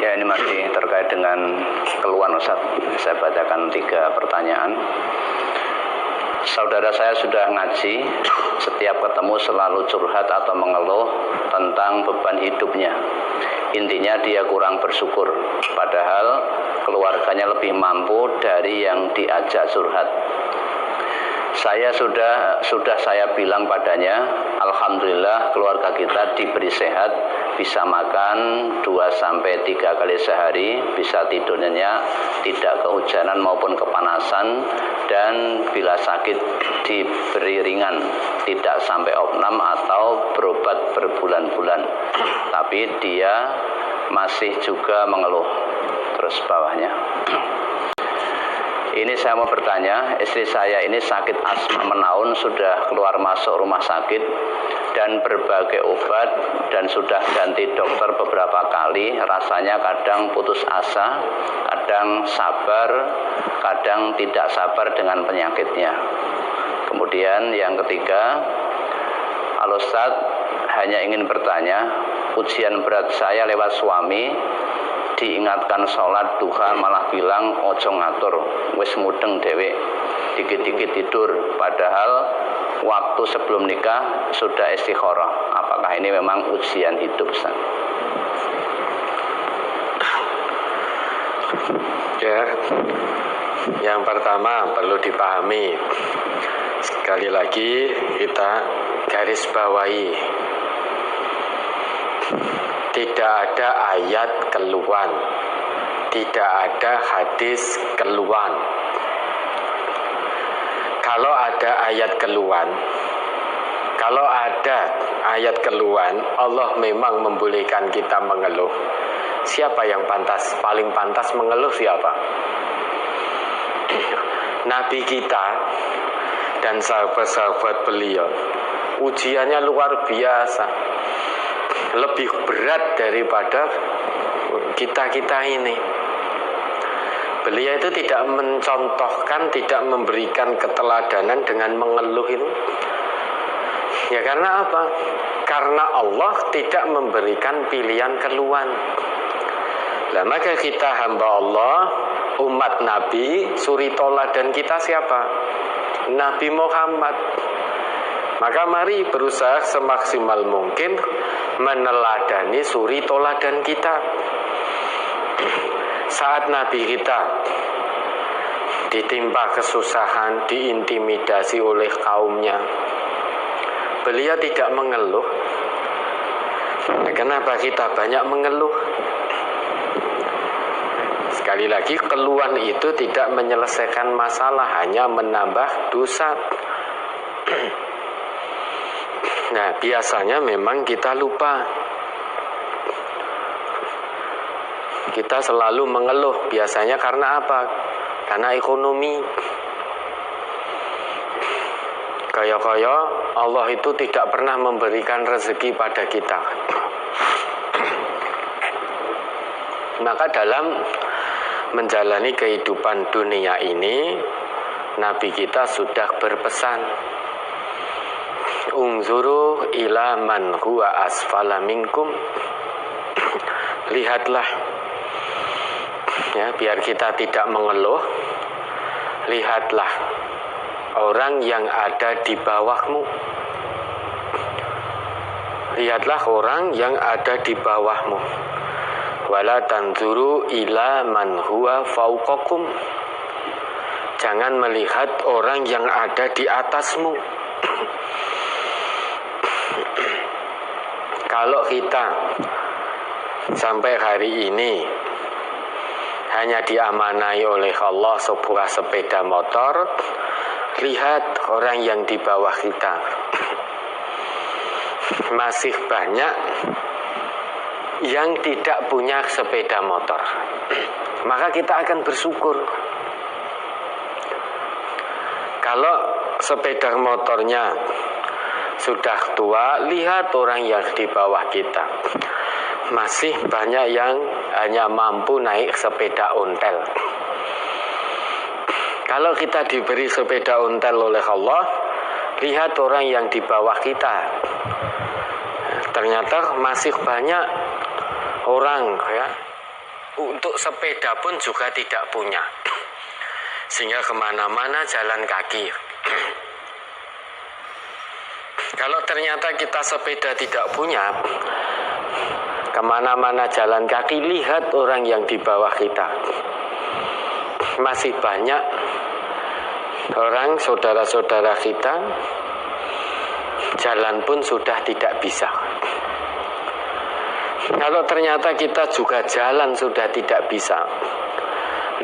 Ya, ini masih terkait dengan keluhan Ustaz. Saya bacakan 3 pertanyaan. Saudara saya sudah ngaji, setiap ketemu selalu curhat atau mengeluh tentang beban hidupnya. Intinya dia kurang bersyukur, padahal keluarganya lebih mampu dari yang diajak curhat. Saya sudah saya bilang padanya, alhamdulillah keluarga kita diberi sehat, bisa makan 2-3 kali sehari, bisa tidur nyenyak, tidak kehujanan maupun kepanasan, dan bila sakit diberi ringan, tidak sampai opnam atau berobat berbulan-bulan. Tapi dia masih juga mengeluh. Terus bawahnya. Ini saya mau bertanya, istri saya ini sakit asma menaun, sudah keluar masuk rumah sakit dan berbagai obat dan sudah ganti dokter beberapa kali. Rasanya kadang putus asa, kadang sabar, kadang tidak sabar dengan penyakitnya. Kemudian yang ketiga, Al Ustaz, hanya ingin bertanya, ujian berat saya lewat suami, diingatkan sholat duha malah bilang ojo ngatur, wis mudeng dewek, dikit-dikit tidur, padahal waktu sebelum nikah sudah istikharah. Apakah ini memang ujian hidup, Ustaz? Ya, yang pertama perlu dipahami, sekali lagi kita garis bawahi, tidak ada ayat keluhan, tidak ada hadis keluhan. Kalau ada ayat keluhan, Allah memang membolehkan kita mengeluh. Siapa yang paling pantas mengeluh siapa? Nabi kita dan sahabat-sahabat beliau, ujiannya luar biasa, lebih berat daripada kita ini. Beliau itu tidak mencontohkan, tidak memberikan keteladanan dengan mengeluh itu. Ya karena apa? Karena Allah tidak memberikan pilihan keluhan. Nah, maka kita hamba Allah, umat Nabi, suri toladan kita siapa? Nabi Muhammad. Maka mari berusaha semaksimal mungkin meneladani suri toladan kita. Saat Nabi kita ditimpa kesusahan, diintimidasi oleh kaumnya, beliau tidak mengeluh. Kenapa kita banyak mengeluh? Sekali lagi, keluhan itu tidak menyelesaikan masalah, hanya menambah dosa. Nah, biasanya memang kita lupa. Kita selalu mengeluh. Biasanya karena apa? Karena ekonomi. Kaya-kaya Allah itu tidak pernah memberikan rezeki pada kita. Maka dalam menjalani kehidupan dunia ini, Nabi kita sudah berpesan, unzuru ila man huwa asfala minkum. Lihatlah, ya, biar kita tidak mengeluh, lihatlah orang yang ada di bawahmu. Lihatlah orang yang ada di bawahmu. Wala tanzuru ila man huwa fauqakum. Jangan melihat orang yang ada di atasmu. Kalau kita sampai hari ini hanya diamanai oleh Allah sebuah sepeda motor, lihat orang yang di bawah kita. Masih banyak yang tidak punya sepeda motor. Maka kita akan bersyukur. Kalau sepeda motornya sudah tua, lihat orang yang di bawah kita. Masih banyak yang hanya mampu naik sepeda ontel. Kalau kita diberi sepeda ontel oleh Allah, lihat orang yang di bawah kita. Ternyata masih banyak orang, ya, untuk sepeda pun juga tidak punya, sehingga kemana-mana jalan kaki. Kalau ternyata kita sepeda tidak punya, kemana-mana jalan kaki, lihat orang yang di bawah kita. Masih banyak orang, saudara-saudara kita, jalan pun sudah tidak bisa. Kalau ternyata kita juga jalan sudah tidak bisa,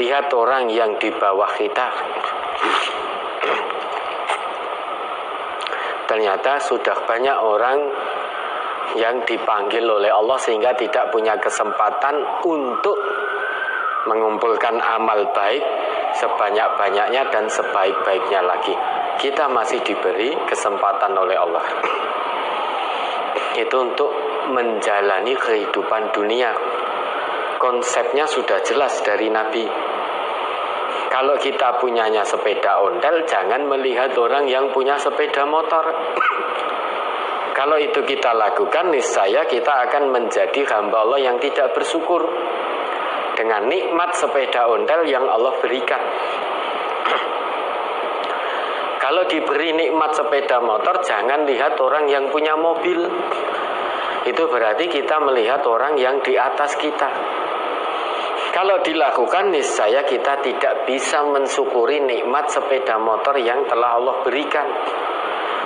lihat orang yang di bawah kita. Ternyata sudah banyak orang yang dipanggil oleh Allah sehingga tidak punya kesempatan untuk mengumpulkan amal baik sebanyak-banyaknya dan sebaik-baiknya lagi. Kita masih diberi kesempatan oleh Allah. Itu untuk menjalani kehidupan dunia. Konsepnya sudah jelas dari Nabi. Kalau kita punyanya sepeda ondel, jangan melihat orang yang punya sepeda motor. Kalau itu kita lakukan, niscaya kita akan menjadi hamba Allah yang tidak bersyukur dengan nikmat sepeda ondel yang Allah berikan. Kalau diberi nikmat sepeda motor, jangan lihat orang yang punya mobil. Itu berarti kita melihat orang yang di atas kita. Kalau dilakukan, niscaya kita tidak bisa mensyukuri nikmat sepeda motor yang telah Allah berikan.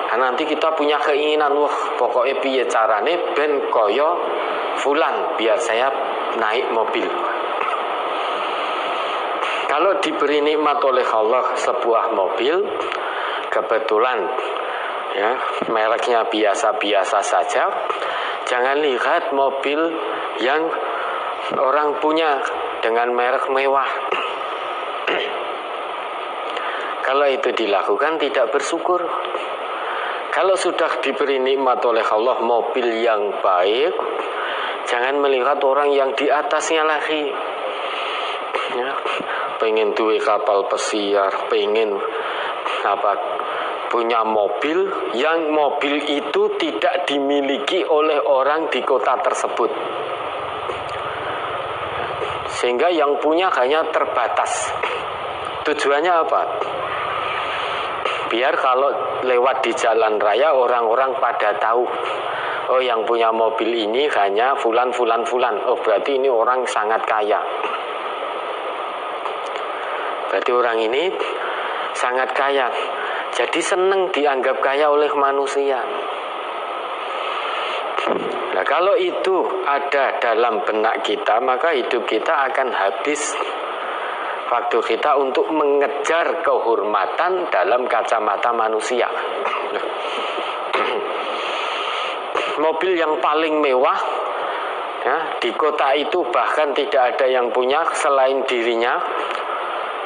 Nah, nanti kita punya keinginan, wah pokoknya piye carane ben koyo fulan biar saya naik mobil. Kalau diberi nikmat oleh Allah sebuah mobil, kebetulan ya mereknya biasa-biasa saja, jangan lihat mobil yang orang punya dengan merek mewah. Kalau itu dilakukan tidak bersyukur. Kalau sudah diberi nikmat oleh Allah mobil yang baik, jangan melihat orang yang di atasnya lagi. Ya, pengen duwe kapal pesiar, pengen punya mobil yang mobil itu tidak dimiliki oleh orang di kota tersebut. Sehingga yang punya hanya terbatas. Tujuannya apa? Biar kalau lewat di jalan raya orang-orang pada tahu, oh yang punya mobil ini hanya fulan. Oh berarti ini orang sangat kaya. Berarti orang ini sangat kaya. Jadi senang dianggap kaya oleh manusia. Nah, kalau itu ada dalam benak kita, maka hidup kita akan habis waktu kita untuk mengejar kehormatan dalam kacamata manusia. Mobil yang paling mewah ya, di kota itu bahkan tidak ada yang punya selain dirinya,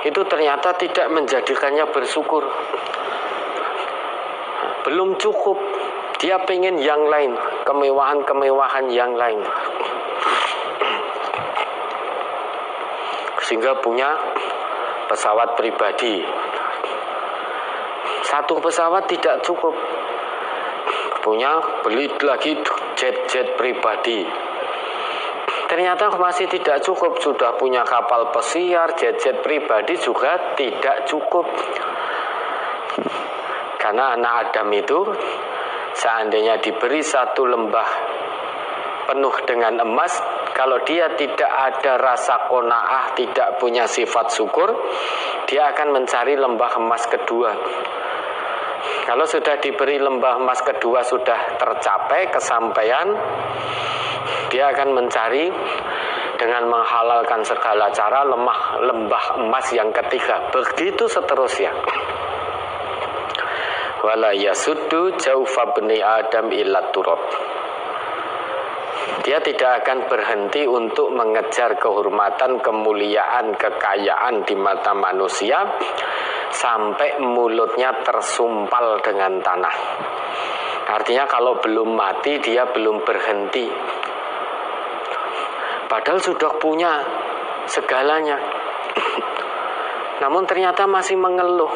itu ternyata tidak menjadikannya bersyukur. Belum cukup, dia pengen yang lain, kemewahan-kemewahan yang lain. Sehingga punya pesawat pribadi. Satu pesawat tidak cukup, beli lagi jet-jet pribadi. Ternyata masih tidak cukup, sudah punya kapal pesiar, jet-jet pribadi juga tidak cukup. Karena anak Adam itu seandainya diberi satu lembah penuh dengan emas, kalau dia tidak ada rasa qanaah, tidak punya sifat syukur, dia akan mencari lembah emas kedua. Kalau sudah diberi lembah emas kedua, sudah tercapai kesampaian, dia akan mencari dengan menghalalkan segala cara lembah emas yang ketiga. Begitu seterusnya. Wala yasuddu jaufa bani Adam illa turab. Dia tidak akan berhenti untuk mengejar kehormatan, kemuliaan, kekayaan di mata manusia sampai mulutnya tersumpal dengan tanah. Artinya kalau belum mati dia belum berhenti. Padahal sudah punya segalanya. Namun ternyata masih mengeluh.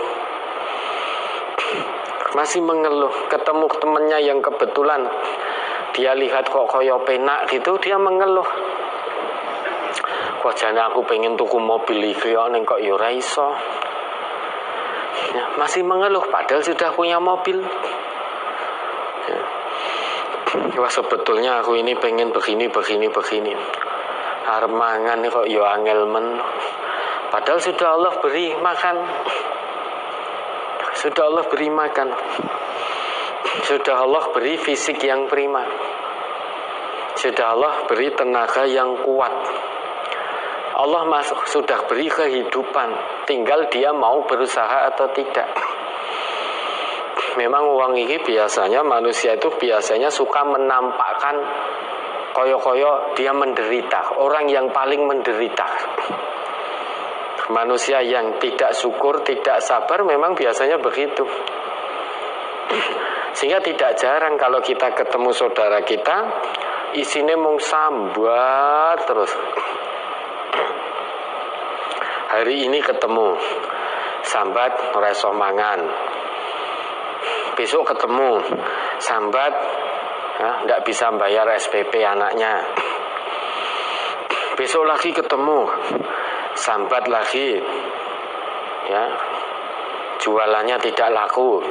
Ketemu temannya yang kebetulan dia lihat kok koyo penak gitu, dia mengeluh. Wah jane aku pengen tuku mobil iki kok ya ora iso. Ya, masih mengeluh padahal sudah punya mobil. Ya. Wah sebetulnya aku ini pengen begini. Arep mangan kok ya angel men. Padahal sudah Allah beri makan. Sudah Allah beri makan. Sudah Allah beri fisik yang prima. Sudah Allah beri tenaga yang kuat. Allah sudah beri kehidupan. Tinggal dia mau berusaha atau tidak. Memang uang ini biasanya, manusia itu biasanya suka menampakkan koyo-koyo dia menderita. Orang yang paling menderita. Manusia yang tidak syukur, tidak sabar memang biasanya begitu. Sehingga tidak jarang kalau kita ketemu saudara kita, isinya mung sambat terus. Hari ini ketemu sambat ora iso mangan. Besok ketemu sambat nggak bisa bayar SPP anaknya. Besok lagi ketemu sambat lagi, ya jualannya tidak laku.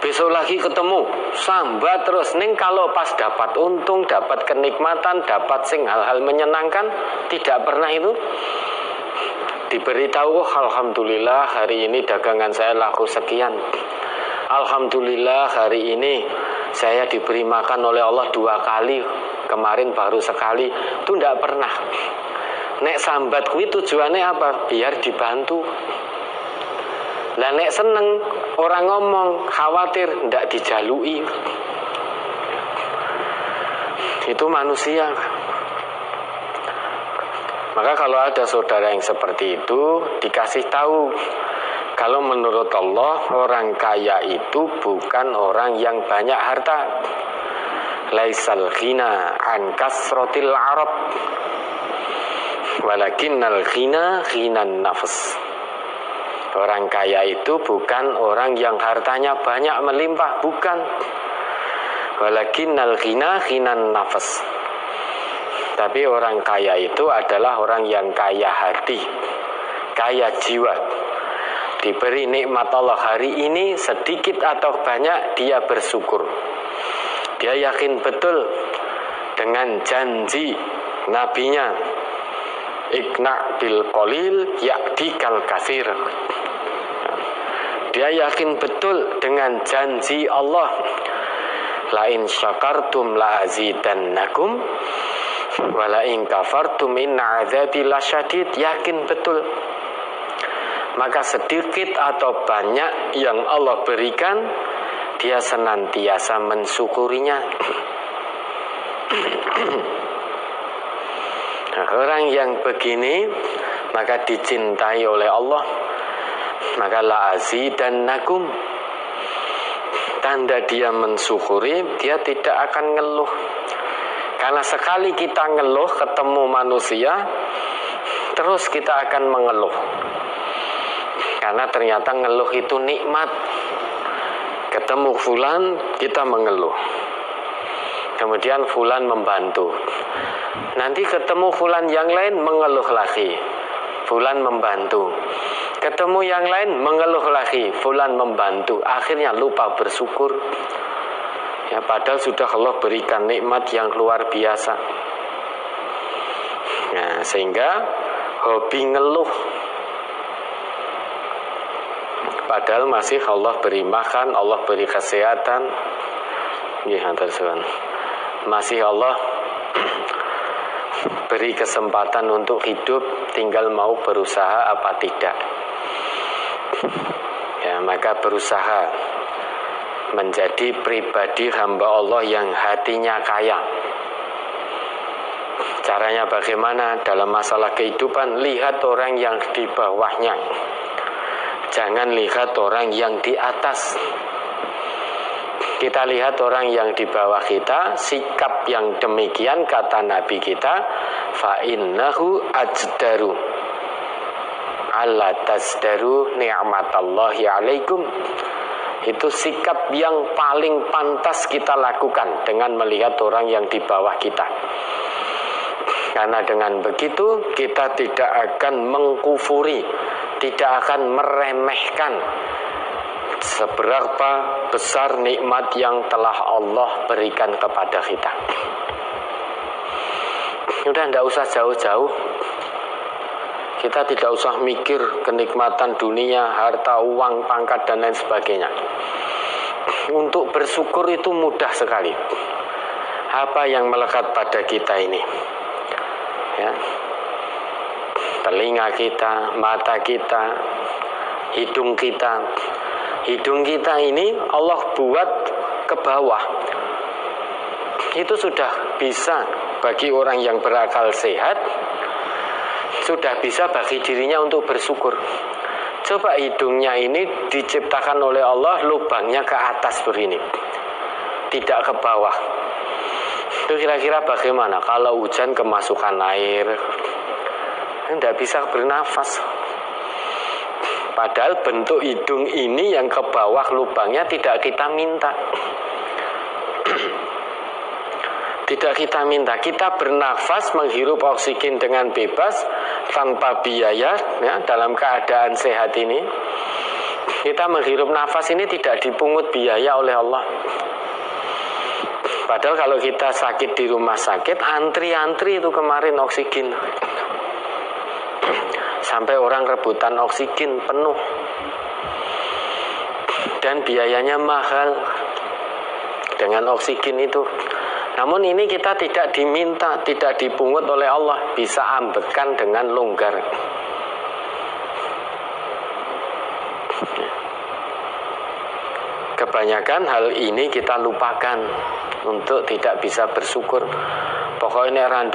Besok lagi ketemu sambat terus. Ning kalau pas dapat untung, dapat kenikmatan, dapat sing hal-hal menyenangkan, tidak pernah itu diberitahu, alhamdulillah hari ini dagangan saya laku sekian. Alhamdulillah hari ini saya diberi makan oleh Allah 2 kali, kemarin baru sekali. Itu tidak pernah. Nek sambat kuwi tujuannya apa? Biar dibantu. Lah nek seneng orang ngomong khawatir ndak dijalui. Itu manusia. Maka kalau ada saudara yang seperti itu, dikasih tahu kalau menurut Allah orang kaya itu bukan orang yang banyak harta. Laisal ghina an kasratil arab, walakinnal ghina ghinan nafs. Orang kaya itu bukan orang yang hartanya banyak melimpah, bukan. Walakinnal ghina ghinan nafs. Tapi orang kaya itu adalah orang yang kaya hati, kaya jiwa. Diberi nikmat Allah hari ini sedikit atau banyak, dia bersyukur. Dia yakin betul dengan janji nabinya, ikna bil qalil ya'dikal katsir. Dia yakin betul dengan janji Allah, la in syakartum la azidannakum wala in kafartum inna adzabi lasyadid. Yakin betul. Maka sedikit atau banyak yang Allah berikan, dia senantiasa mensyukurinya. Nah, orang yang begini maka dicintai oleh Allah. Maka la azidannakum, tanda dia mensyukuri, dia tidak akan ngeluh. Karena sekali kita ngeluh ketemu manusia, terus kita akan mengeluh. Karena ternyata ngeluh itu nikmat. Ketemu fulan, kita mengeluh. Kemudian fulan membantu. Nanti ketemu fulan yang lain, mengeluh lagi. Fulan membantu. Ketemu yang lain, mengeluh lagi. Fulan membantu. Akhirnya lupa bersyukur. Ya, padahal sudah Allah berikan nikmat yang luar biasa. Nah, sehingga hobi ngeluh. Padahal masih Allah beri makan, Allah beri kesehatan. Ya, masih Allah beri kesempatan untuk hidup, tinggal mau berusaha apa tidak. Ya, maka berusaha menjadi pribadi hamba Allah yang hatinya kaya. Caranya bagaimana? Dalam masalah kehidupan, lihat orang yang di bawahnya. Jangan lihat orang yang di atas. Kita lihat orang yang di bawah kita, sikap yang demikian kata Nabi kita, fa innahu ajdaru alla tasdaru ni'matallahi alaikum. Itu sikap yang paling pantas kita lakukan dengan melihat orang yang di bawah kita. Karena dengan begitu kita tidak akan mengkufuri, tidak akan meremehkan seberapa besar nikmat yang telah Allah berikan kepada kita. Udah tidak usah jauh-jauh. Kita tidak usah mikir kenikmatan dunia, harta, uang, pangkat, dan lain sebagainya. Untuk bersyukur itu mudah sekali. Apa yang melekat pada kita ini? Ya. Telinga kita, mata kita, hidung kita. Hidung kita ini Allah buat ke bawah. Itu sudah bisa bagi orang yang berakal sehat, sudah bisa bagi dirinya untuk bersyukur. Coba hidungnya ini diciptakan oleh Allah, lubangnya ke atas begini, tidak ke bawah. Itu kira-kira bagaimana kalau hujan kemasukan air? Tidak bisa bernafas. Padahal bentuk hidung ini yang ke bawah lubangnya tidak kita minta. Tidak kita minta. Kita bernafas, menghirup oksigen dengan bebas tanpa biaya, ya, dalam keadaan sehat ini. Kita menghirup nafas ini tidak dipungut biaya oleh Allah. Padahal kalau kita sakit di rumah sakit, antri-antri itu kemarin oksigen. Sampai orang rebutan oksigen penuh. Dan biayanya mahal dengan oksigen itu. Namun ini kita tidak diminta, tidak dipungut oleh Allah, bisa ambekan dengan longgar. Kebanyakan hal ini kita lupakan untuk tidak bisa bersyukur. Pokoknya nek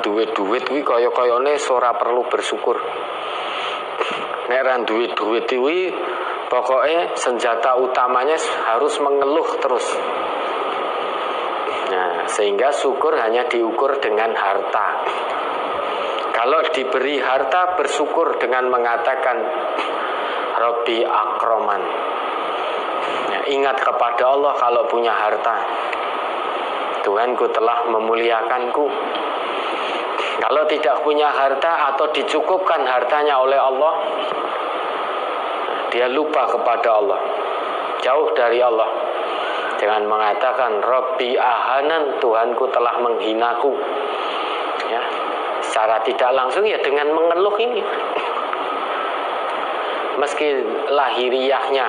duit kuwi kaya-kayane ora perlu bersyukur. Nek ora duit kuwi pokoknya senjata utamanya harus mengeluh terus. Nah, sehingga syukur hanya diukur dengan harta. Kalau diberi harta, bersyukur dengan mengatakan Rabbi akroman. Ya, ingat kepada Allah kalau punya harta. Tuhanku telah memuliakanku. Kalau tidak punya harta atau dicukupkan hartanya oleh Allah, dia lupa kepada Allah, jauh dari Allah, dengan mengatakan Rabbi ahanan, Tuhanku telah menghinaku. Ya, secara tidak langsung ya dengan mengeluh ini. Meski lahiriahnya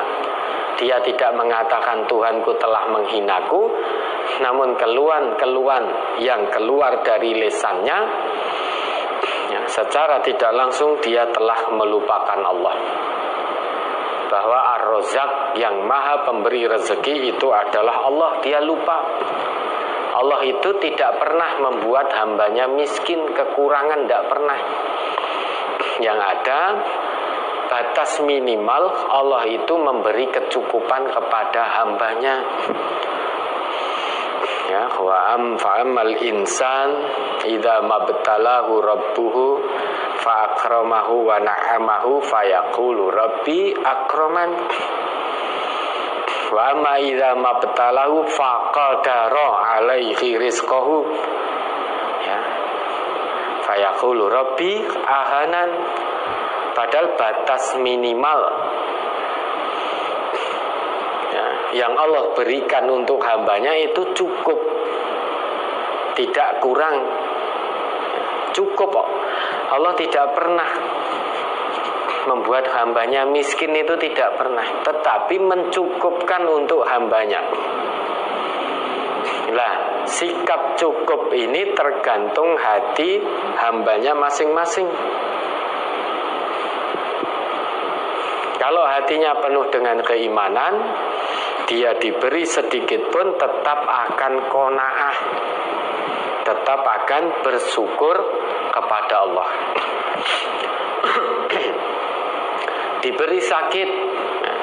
dia tidak mengatakan Tuhanku telah menghinaku, namun keluhan yang keluar dari lisannya, ya, secara tidak langsung dia telah melupakan Allah. Bahwa Ar-Razzaq yang maha pemberi rezeki itu adalah Allah. Dia lupa. Allah itu tidak pernah membuat hambanya miskin, kekurangan, tidak pernah. Yang ada batas minimal, Allah itu memberi kecukupan kepada hambanya. Ya, wa fa'amal insan idza mabtalahu rabbuhu fa akramahu wa na'amahu fayaqulu rabbi akraman. Wa ma idza mabtalahu faqadara alaihi rizqahu, ya, fayaqulu rabbi ahanan. Padahal batas minimal yang Allah berikan untuk hambanya itu cukup, tidak kurang, cukup kok. Allah tidak pernah membuat hambanya miskin, itu tidak pernah, tetapi mencukupkan untuk hambanya. Lah, sikap cukup ini tergantung hati hambanya masing-masing. Kalau hatinya penuh dengan keimanan, dia diberi sedikit pun tetap akan qanaah, tetap akan bersyukur kepada Allah. Diberi sakit,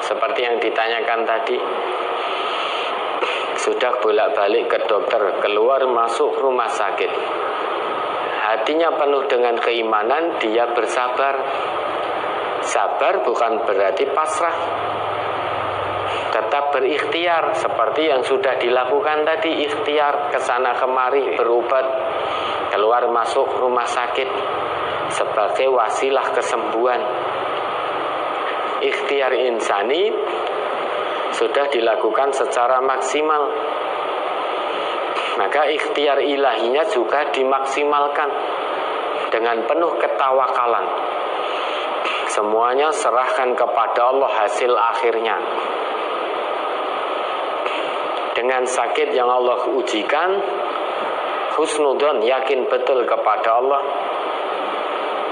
seperti yang ditanyakan tadi, sudah bolak-balik ke dokter, keluar masuk rumah sakit, hatinya penuh dengan keimanan, dia bersabar. Sabar bukan berarti pasrah, tetap berikhtiar seperti yang sudah dilakukan tadi, ikhtiar kesana kemari berobat. keluar masuk rumah sakit sebagai wasilah kesembuhan. Ikhtiar insani sudah dilakukan secara maksimal, maka ikhtiar ilahinya juga dimaksimalkan dengan penuh ketawakalan. Semuanya serahkan kepada Allah hasil akhirnya. Dengan sakit yang Allah ujikan, husnudzon, yakin betul kepada Allah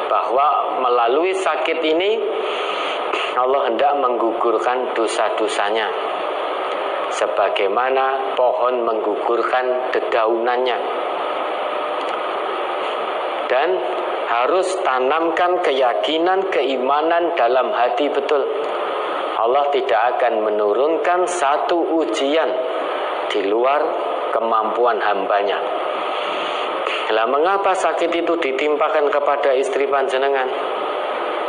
bahwa melalui sakit ini Allah hendak menggugurkan dosa-dosanya, sebagaimana pohon menggugurkan dedaunannya. Dan harus tanamkan keyakinan, keimanan dalam hati betul. Allah tidak akan menurunkan satu ujian di luar kemampuan hambanya. Lah mengapa sakit itu ditimpakan kepada istri panjenengan?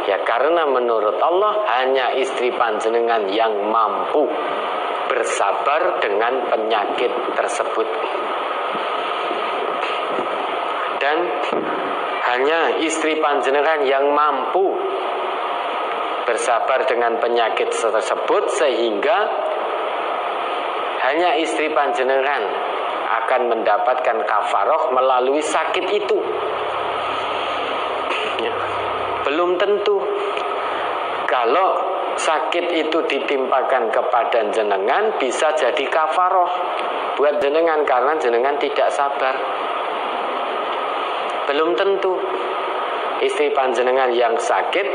Ya karena menurut Allah hanya istri panjenengan yang mampu bersabar dengan penyakit tersebut. Dan hanya istri panjenengan yang mampu bersabar dengan penyakit tersebut, sehingga hanya istri panjenengan akan mendapatkan kafaroh melalui sakit itu. Ya. Belum tentu. Kalau sakit itu ditimpakan kepada jenengan, bisa jadi kafaroh buat jenengan karena jenengan tidak sabar. Belum tentu. Istri panjenengan yang sakit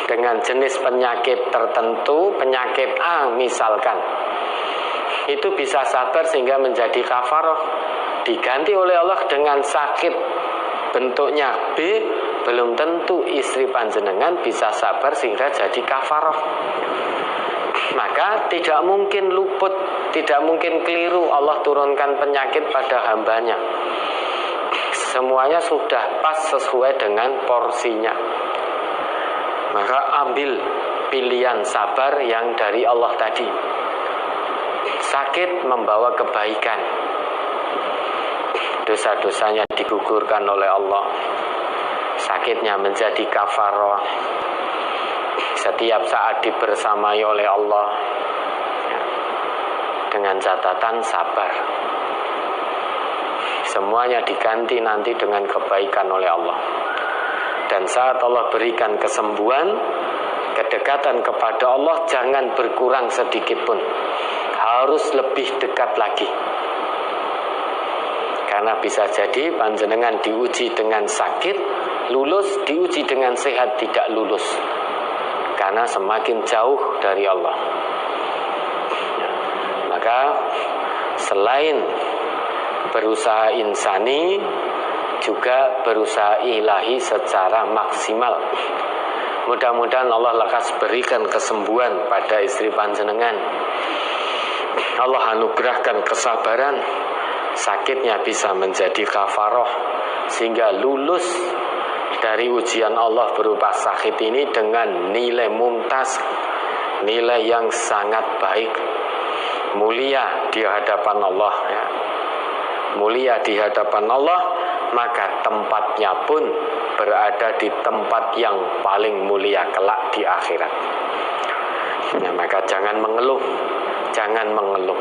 dengan jenis penyakit tertentu, penyakit A misalkan, itu bisa sabar sehingga menjadi kafaroh, diganti oleh Allah dengan sakit bentuknya B, belum tentu istri panjenengan bisa sabar sehingga jadi kafaroh. Maka tidak mungkin luput, tidak mungkin keliru Allah turunkan penyakit pada hambanya. Semuanya sudah pas sesuai dengan porsinya. Maka ambil pilihan sabar yang dari Allah tadi. Sakit membawa kebaikan, dosa-dosanya digugurkan oleh Allah, sakitnya menjadi kafaroh, setiap saat dibersamai oleh Allah, dengan catatan sabar. Semuanya diganti nanti dengan kebaikan oleh Allah. Dan saat Allah berikan kesembuhan, kedekatan kepada Allah jangan berkurang sedikit pun, harus lebih dekat lagi. Karena bisa jadi panjenengan diuji dengan sakit, lulus, diuji dengan sehat, tidak lulus. Karena semakin jauh dari Allah. Maka selain berusaha insani, juga berusaha ilahi secara maksimal. Mudah-mudahan Allah lekas berikan kesembuhan pada istri panjenengan. Allah anugerahkan kesabaran, sakitnya bisa menjadi kafaroh, sehingga lulus dari ujian Allah berupa sakit ini dengan nilai mumtaz, nilai yang sangat baik, mulia di hadapan Allah, ya. Mulia di hadapan Allah, maka tempatnya pun berada di tempat yang paling mulia kelak di akhirat. Nah, maka jangan mengeluh, jangan mengeluh.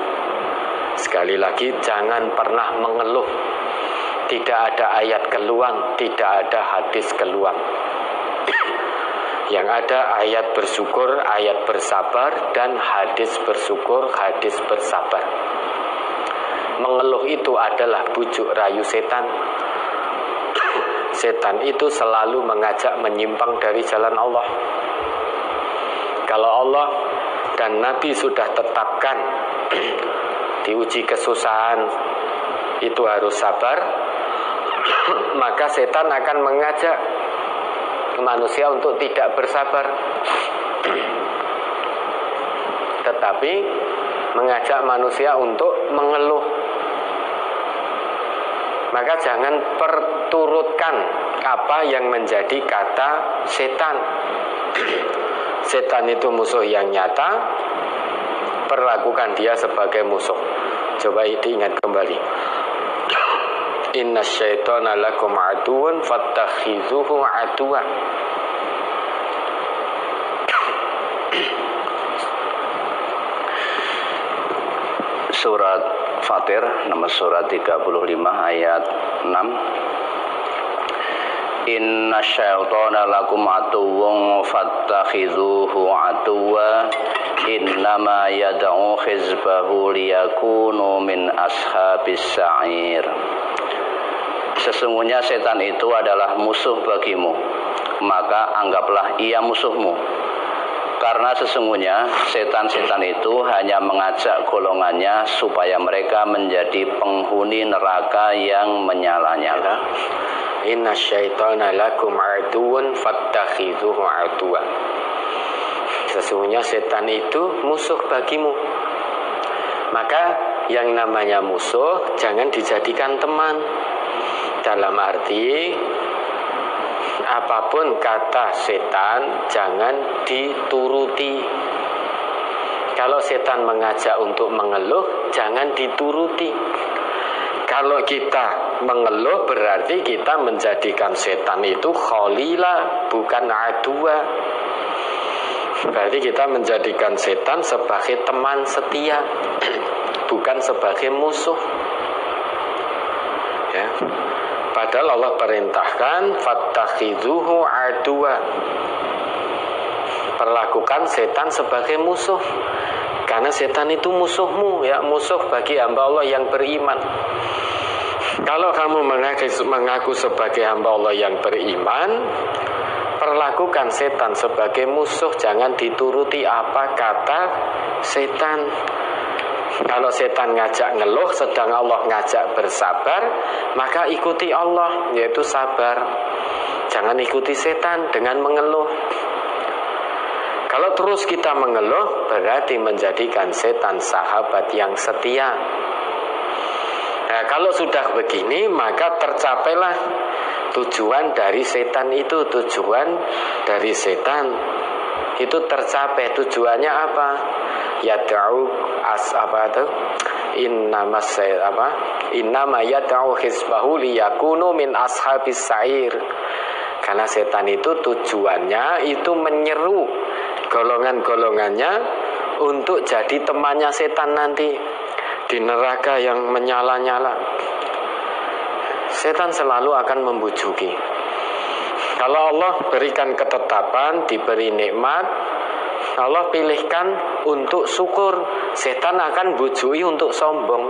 Sekali lagi, jangan pernah mengeluh. Tidak ada ayat keluhan, tidak ada hadis keluhan. Yang ada ayat bersyukur, ayat bersabar, dan hadis bersyukur, hadis bersabar. Mengeluh itu adalah bujuk rayu setan. Setan itu selalu mengajak menyimpang dari jalan Allah. Kalau Allah dan Nabi sudah tetapkan diuji kesusahan itu harus sabar, maka setan akan mengajak manusia untuk tidak bersabar, tetapi mengajak manusia untuk mengeluh. Maka jangan perturutkan apa yang menjadi kata setan. Setan itu musuh yang nyata, perlakukan dia sebagai musuh. Coba diingat kembali. Innasyaitana lakum aduwwun fattakhidhuhu aduwwa. Surat Fatir nomor surat 35 ayat 6. Inna syaitana lakum aduwwun fattakhidhuhu aduwwa innama yad'u hizbahu liyakunu min ashabis sa'ir. Sesungguhnya setan itu adalah musuh bagimu, maka anggaplah ia musuhmu. Karena sesungguhnya setan-setan itu hanya mengajak golongannya supaya mereka menjadi penghuni neraka yang menyala-nyala. Inna syaitana lakum aduwwun fattakhidhuhu aduwwa. Sesungguhnya setan itu musuh bagimu, maka yang namanya musuh jangan dijadikan teman. Dalam arti apapun kata setan jangan dituruti. Kalau setan mengajak untuk mengeluh, jangan dituruti. Kalau kita mengeluh berarti kita menjadikan setan itu khalila, bukan aduwa. Berarti kita menjadikan setan sebagai teman setia, bukan sebagai musuh. Ya. Padahal Allah perintahkan fattakhidhuhu aduwa. Perlakukan setan sebagai musuh. Karena setan itu musuhmu, ya, musuh bagi hamba Allah yang beriman. Kalau kamu mengaku sebagai hamba Allah yang beriman, perlakukan setan sebagai musuh, jangan dituruti apa kata setan. Kalau setan ngajak ngeluh sedang Allah ngajak bersabar, maka ikuti Allah, yaitu sabar. Jangan ikuti setan dengan mengeluh. Kalau terus kita mengeluh, berarti menjadikan setan sahabat yang setia. Nah, kalau sudah begini, maka tercapailah tujuan dari setan itu. Tujuan dari setan itu tercapai. Tujuannya apa? Yad'u innama yad'u hizbahu liyakunu min ashabis sa'ir. Karena setan itu tujuannya itu menyeru golongan-golongannya untuk jadi temannya setan nanti di neraka yang menyala-nyala. Setan selalu akan membujuki. Kalau Allah berikan ketetapan, diberi nikmat, Allah pilihkan untuk syukur, setan akan bujui untuk sombong.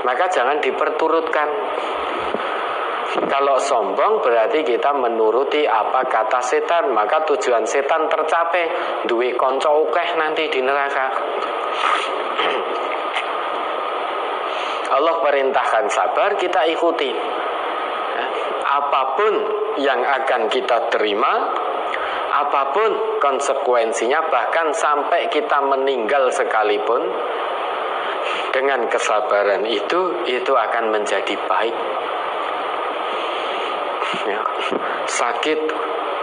Maka jangan diperturutkan. Kalau sombong berarti kita menuruti apa kata setan, maka tujuan setan tercapai, duwe konco akeh nanti di neraka. Allah perintahkan sabar, kita ikuti. Apapun yang akan kita terima, apapun konsekuensinya, bahkan sampai kita meninggal sekalipun, dengan kesabaran itu akan menjadi baik. Ya. Sakit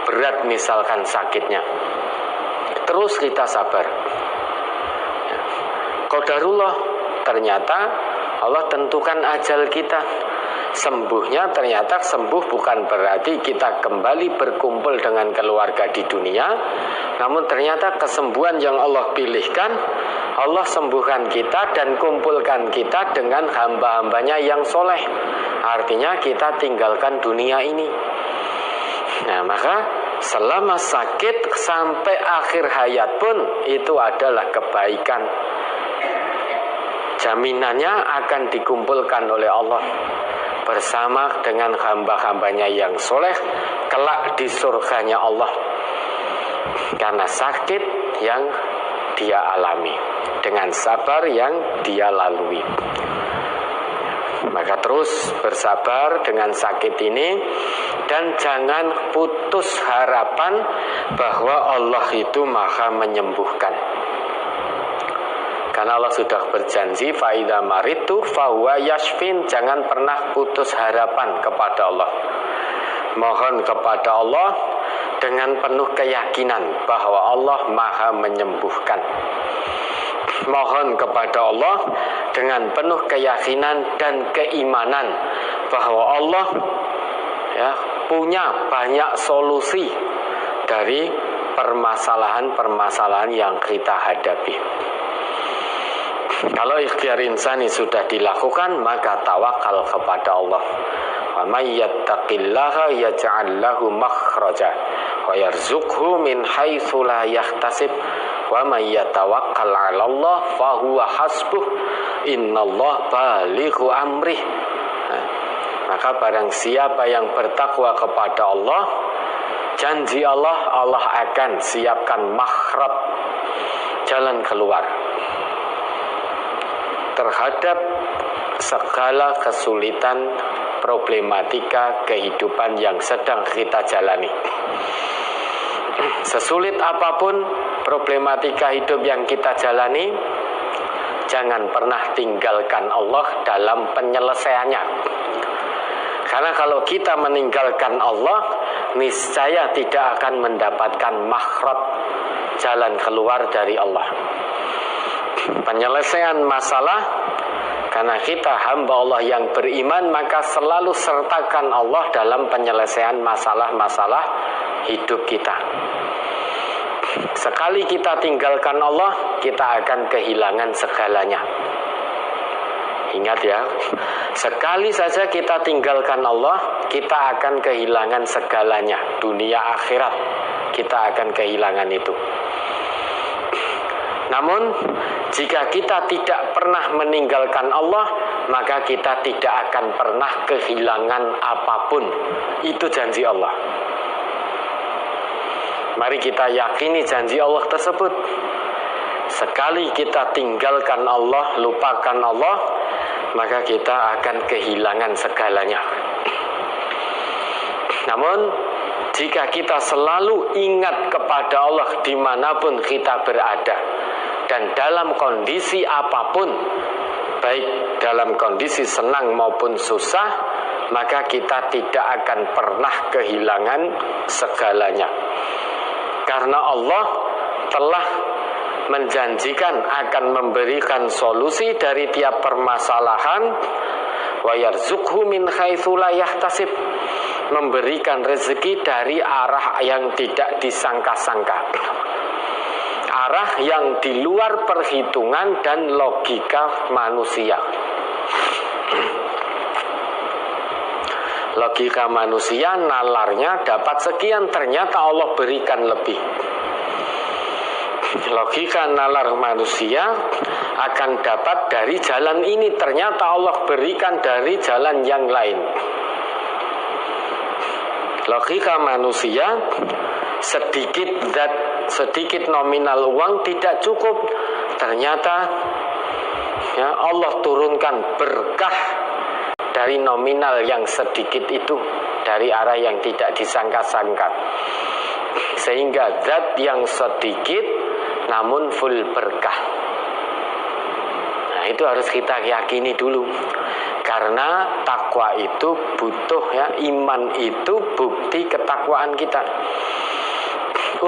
berat misalkan sakitnya, terus kita sabar. Ya. Qadarullah, ternyata Allah tentukan ajal kita. Sembuhnya ternyata sembuh bukan berarti kita kembali berkumpul dengan keluarga di dunia, namun ternyata kesembuhan yang Allah pilihkan, Allah sembuhkan kita dan kumpulkan kita dengan hamba-hambanya yang soleh. Artinya kita tinggalkan dunia ini. Nah, maka selama sakit sampai akhir hayat pun itu adalah kebaikan. Jaminannya akan dikumpulkan oleh Allah bersama dengan hamba-hambanya yang soleh kelak di surganya Allah, karena sakit yang dia alami dengan sabar yang dia lalui. Maka terus bersabar dengan sakit ini, dan jangan putus harapan bahwa Allah itu maha menyembuhkan. Karena Allah sudah berjanji, faida maritu fahuwa yashfin. Jangan pernah putus harapan kepada Allah. Mohon kepada Allah dengan penuh keyakinan bahwa Allah maha menyembuhkan. Mohon kepada Allah dengan penuh keyakinan dan keimanan bahwa Allah ya punya banyak solusi dari permasalahan-permasalahan yang kita hadapi. Kalau ikhtiar insani sudah dilakukan, maka tawakal kepada Allah. Wa may yattaqillaha yaj'al lahu makhraja wa yarzuqhu min haitsu la yahtasib wa may yatawakkal 'ala Allah fa huwa hasbuh innallaha balighu amrih. Maka barang siapa yang bertakwa kepada Allah, janji Allah akan siapkan makhraj, jalan keluar terhadap segala kesulitan, problematika kehidupan yang sedang kita jalani. Sesulit apapun problematika hidup yang kita jalani, jangan pernah tinggalkan Allah dalam penyelesaiannya. Karena kalau kita meninggalkan Allah, niscaya tidak akan mendapatkan makhraj, jalan keluar dari Allah. Penyelesaian masalah, karena kita hamba Allah yang beriman, maka selalu sertakan Allah dalam penyelesaian masalah-masalah hidup kita. Sekali kita tinggalkan Allah, kita akan kehilangan segalanya. Ingat ya, sekali saja kita tinggalkan Allah, kita akan kehilangan segalanya. Dunia akhirat, kita akan kehilangan itu. Namun, jika kita tidak pernah meninggalkan Allah, maka kita tidak akan pernah kehilangan apapun. Itu janji Allah. Mari kita yakini janji Allah tersebut. Sekali kita tinggalkan Allah, lupakan Allah, maka kita akan kehilangan segalanya. Namun, jika kita selalu ingat kepada Allah dimanapun kita berada, dan dalam kondisi apapun, baik dalam kondisi senang maupun susah, maka kita tidak akan pernah kehilangan segalanya. Karena Allah telah menjanjikan akan memberikan solusi dari tiap permasalahan, wa yarzuqhu min haitsu la yahtasib, memberikan rezeki dari arah yang tidak disangka-sangka, arah yang di luar perhitungan dan logika manusia. Logika manusia nalarnya dapat sekian, ternyata Allah berikan lebih. Logika nalar manusia akan dapat dari jalan ini, ternyata Allah berikan dari jalan yang lain. Logika manusia, sedikit nominal uang tidak cukup, ternyata ya Allah turunkan berkah dari nominal yang sedikit itu, dari arah yang tidak disangka-sangka, sehingga zat yang sedikit namun full berkah. Nah, itu harus kita yakini dulu. Karena takwa itu butuh ya, iman itu bukti ketakwaan kita.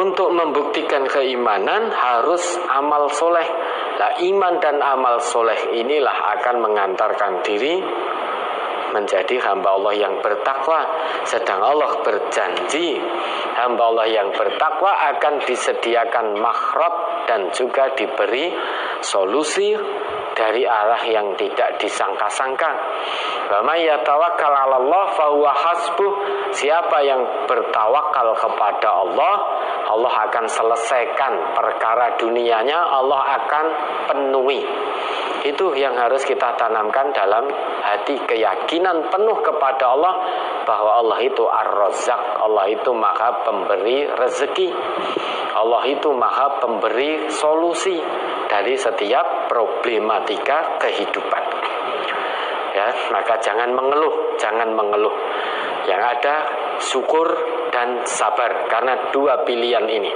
Untuk membuktikan keimanan harus amal soleh. Nah, iman dan amal soleh inilah akan mengantarkan diri menjadi hamba Allah yang bertakwa. Sedang Allah berjanji hamba Allah yang bertakwa akan disediakan makhraj dan juga diberi solusi dari arah yang tidak disangka-sangka. Wa may yatawakkal 'ala Allah fa huwa hasbuh. Siapa yang bertawakal kepada Allah, Allah akan selesaikan perkara dunianya, Allah akan penuhi. Itu yang harus kita tanamkan dalam hati, keyakinan penuh kepada Allah bahwa Allah itu Ar-Razzaq, Allah itu Maha Pemberi rezeki, Allah itu Maha Pemberi solusi dari setiap problematika kehidupan. Ya, maka jangan mengeluh. Yang ada syukur dan sabar, karena dua pilihan ini.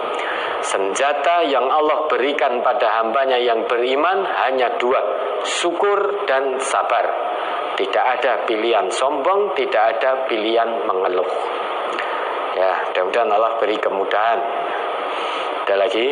Senjata yang Allah berikan pada hambanya yang beriman hanya dua, syukur dan sabar. Tidak ada pilihan sombong, tidak ada pilihan mengeluh. Ya, mudah-mudahan Allah beri kemudahan. Ada lagi?